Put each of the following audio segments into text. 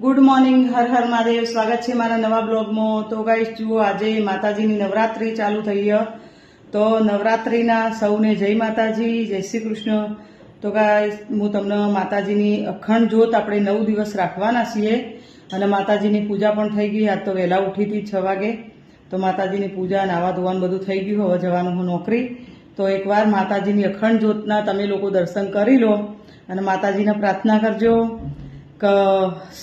Good morning, Har Har Mahadev. સ્વાગત છે મારા નવા બ્લોગમાં. તો ગાઈસ જુઓ, આજે માતાજીની નવરાત્રી ચાલુ થઈ છે. તો નવરાત્રીના સૌને જય માતાજી, જય શ્રી કૃષ્ણ. તો ગાઈસ હું તમને માતાજીની અખંડ જ્યોત આપણે 9 દિવસ રાખવાના છીએ અને માતાજીની પૂજા પણ થઈ ગઈ. આજ તો વહેલા ઉઠી હતી 6 વાગે. તો માતાજીની પૂજા, નાવા ધોવાનું બધું થઈ ગયું. હવે જવાનું હું નોકરી. તો એકવાર માતાજીની અખંડ જ્યોતના તમે લોકો દર્શન કરી લો અને માતાજીને પ્રાર્થના કરજો કે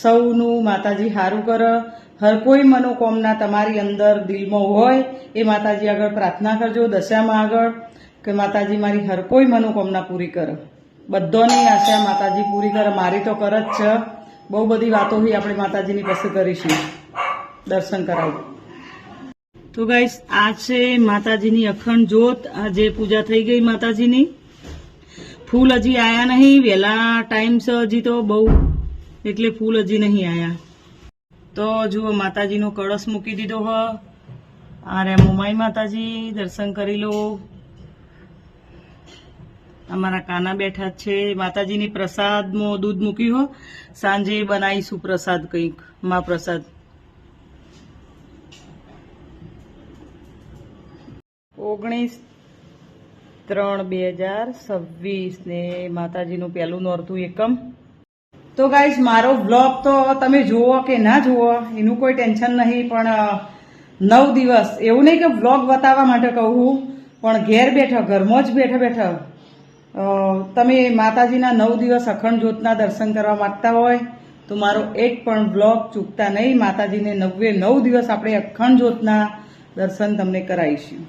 સૌનું માતાજી સારું કરે. હર કોઈ મનોકામના તમારી અંદર દિલમાં હોય એ માતાજી આગળ પ્રાર્થના કરજો, દશામાં આગળ, કે માતાજી મારી હર કોઈ મનોકામના પૂરી કરે. બધાની આશા માતાજી પૂરી કરે. મારી તો કરે જ છે. બહુ બધી વાતો હોય આપણે માતાજીની પાસે કરીશું. દર્શન કરાવું. તો ગાઈસ, આ છે માતાજીની અખંડ જ્યોત. આજે પૂજા થઈ ગઈ માતાજીની. ફૂલ હજી આયા નહીં, વહેલા ટાઈમ છે હજી તો બહુ, એટલે ફૂલ હજી નહીં આયા. તો જુઓ, માતાજીનો કળશ મૂકી દીધો હ. આ રે મોમાઈ માતાજી, દર્શન કરી લો. અમારા કાના બેઠા છે. માતાજીની પ્રસાદમાં દૂધ મૂક્યું હો. સાંજે બનાવીશું પ્રસાદ, કંઈક મા પ્રસાદ. 19/3/2026 ને માતાજીનું પહેલું નોરતું એકમ. તો ગાઈસ, મારો બ્લોગ તો તમે જુઓ કે ના જુઓ એનું કોઈ ટેન્શન નહીં, પણ 9 દિવસ એવું નહીં કે બ્લોગ બતાવવા માટે કહું, પણ ઘેર બેઠા, ઘરમાં જ બેઠા બેઠા તમે માતાજીના 9 દિવસ અખંડ જ્યોતના દર્શન કરવા માંગતા હોય તો મારો એક પણ બ્લોગ ચૂકતા નહીં. માતાજીને 9 દિવસ આપણે અખંડ જ્યોતના દર્શન તમને કરાવીશું.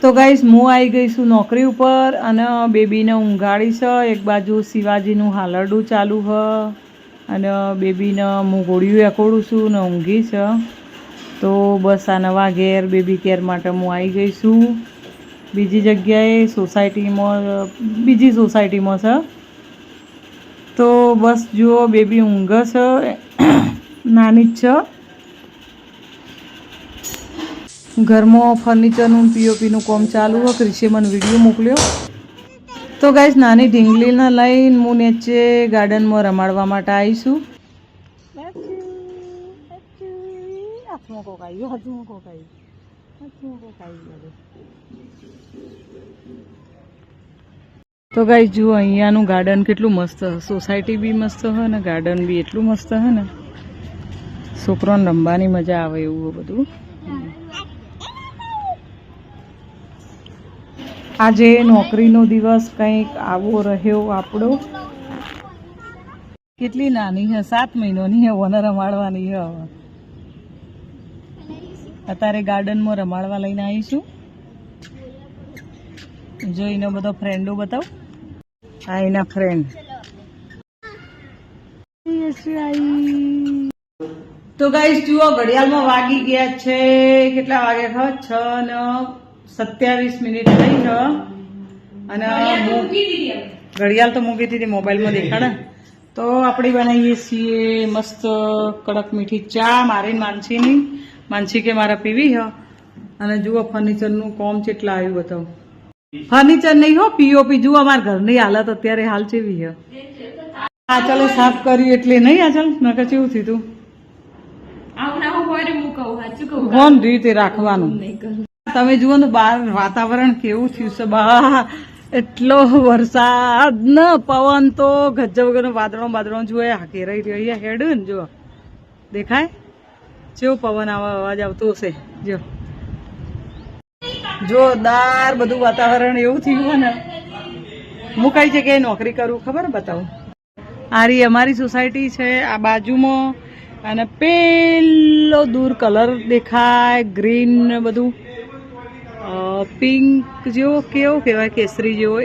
તો ગાઈસ, હું આવી ગઈ છું નોકરી ઉપર અને બેબીને ઊંઘાડી છે. એક બાજુ શિવાજીનું હાલરડું ચાલુ હ અને બેબીને હું ગોળીઓ એકોડું છું ને ઊંઘી છે. તો બસ આ નવા ઘેર, બેબી કેર માટે હું આવી ગઈ છું. બીજી જગ્યાએ સોસાયટીમાં, બીજી સોસાયટીમાં છે. તો બસ જુઓ, બેબી ઊંઘે છે, નાની જ છે. ઘરમાં ફર્નિચરનું પીઓપીનું કામ ચાલુ હોય. ક્રિશે મને વિડીયો મોકલ્યો. તો ગાઈસ, નાની ઢીંગલીને લઈને હું નીચે ગાર્ડનમાં રમાડવા માટે આવીશું. તો ગાઈસ જુઓ, અહીંયાનું ગાર્ડન કેટલું મસ્ત. સોસાયટી બી મસ્ત હોય ને ગાર્ડન બી એટલું મસ્ત હોય ને, છોકરાઓને રમવાની મજા આવે એવું બધું. આજે નોકરીનો દિવસ કંઈક આવો રહ્યો આપણો. કેટલી નાની છે, 7 મહિનાની છે. ઓને રમાડવાની છે. હવે અત્યારે ગાર્ડનમાં રમાડવા લઈને આવીશું. જોઈને બધો ફ્રેન્ડો બતાવ. આ એના ફ્રેન્ડ. તો ગાઈસ જુઓ, ઘડિયાળમાં વાગી ગયા છે, કેટલા વાગ્યા છે? 6:27 થઈ છે. અને ઘડિયાળ તો મૂકી દીધી, મોબાઈલમાં દેખાડે. તો આપણે બનાવીએ છીએ મસ્ત કડક મીઠી ચા, મારી માનસીની. માનસી કે મારા પીવી છે. અને જુઓ ફર્નિચરનું કોમ કેટલા આવ્યું બતાવો. ફર્નિચર નહીં હો, પીઓપી. જુઓ અમારા ઘરની હાલત અત્યારે હાલ કેવી છે. આ ચાલો સાફ કર્યું એટલે નહીં. આ ચાલ નકર કેવું થયું કોણ રીતે રાખવાનું. તમે જુઓ ને બહાર વાતાવરણ કેવું થયું છે. બહાર એટલો વરસાદ ને પવન તો ગજબ વગરનો. વાદળો જુએ હાકે રહી રહ્યો હેડ ને. જો દેખાય કેવો પવન અવાજ આવતો હશે. જો જોરદાર બધું વાતાવરણ એવું થયું હોય ને. હું કઈ જગ્યાએ નોકરી કરું ખબર બતાવું. આ રહી અમારી સોસાયટી છે, આ બાજુમાં. અને પેલો દૂર કલર દેખાય, ગ્રીન ને બધું પિંક જેવો, કેવો કહેવાય, કેસરી જેવો. એ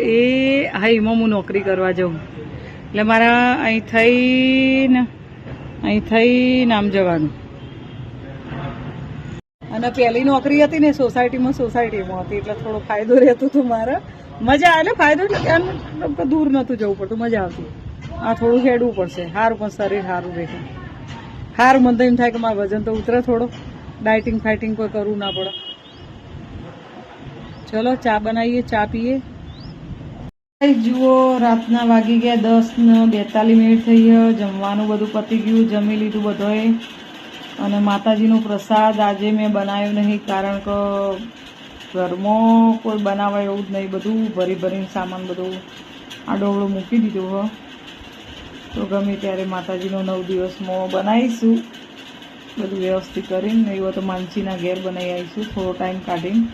હા, એમાં હું નોકરી કરવા જાઉં. એટલે મારા અહીં થઈને આમ જવાનું. અને પહેલી નોકરી હતી ને સોસાયટીમાં હતી, એટલે થોડો ફાયદો રહેતો હતો મારે. મજા આવે, એટલે ફાયદો એટલે ત્યાં દૂર નહોતું જવું પડતું, મજા આવતી. આ થોડું હેડવું પડશે, સારું પણ શરીર સારું રહે. સારું મને તો એમ થાય કે મારું વજન તો ઉતરે થોડો. ડાયટિંગ ફાઇટિંગ કોઈ કરવું ના પડે. ચલો ચા બનાવીએ, ચા પીએ. જુઓ રાતના વાગી ગયા 10:42 થઈ ગયો. જમવાનું બધું પતી ગયું, જમી લીધું બધાએ. અને માતાજીનો પ્રસાદ આજે મેં બનાવ્યો નહીં, કારણ કે ઘરમાં કોઈ બનાવાય એવું જ નહીં. બધું ભરીને સામાન બધું આડોવડું મૂકી દીધું હો. તો ગમે ત્યારે માતાજીનો 9 દિવસમાં બનાવીશું બધું વ્યવસ્થિત કરીને. એવો તો માનસીના ઘેર બનાવી આવીશું થોડો ટાઈમ કાઢીને.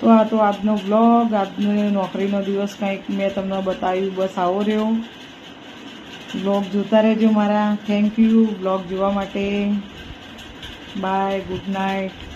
તો આ તો આજનો બ્લોગ, આજનો નોકરીનો દિવસ કંઈક મેં તમને બતાવ્યું. બસ આવો રહ્યો. બ્લોગ જોતા રહેજો મારા. થેન્ક યુ બ્લોગ જોવા માટે. Bye, good night.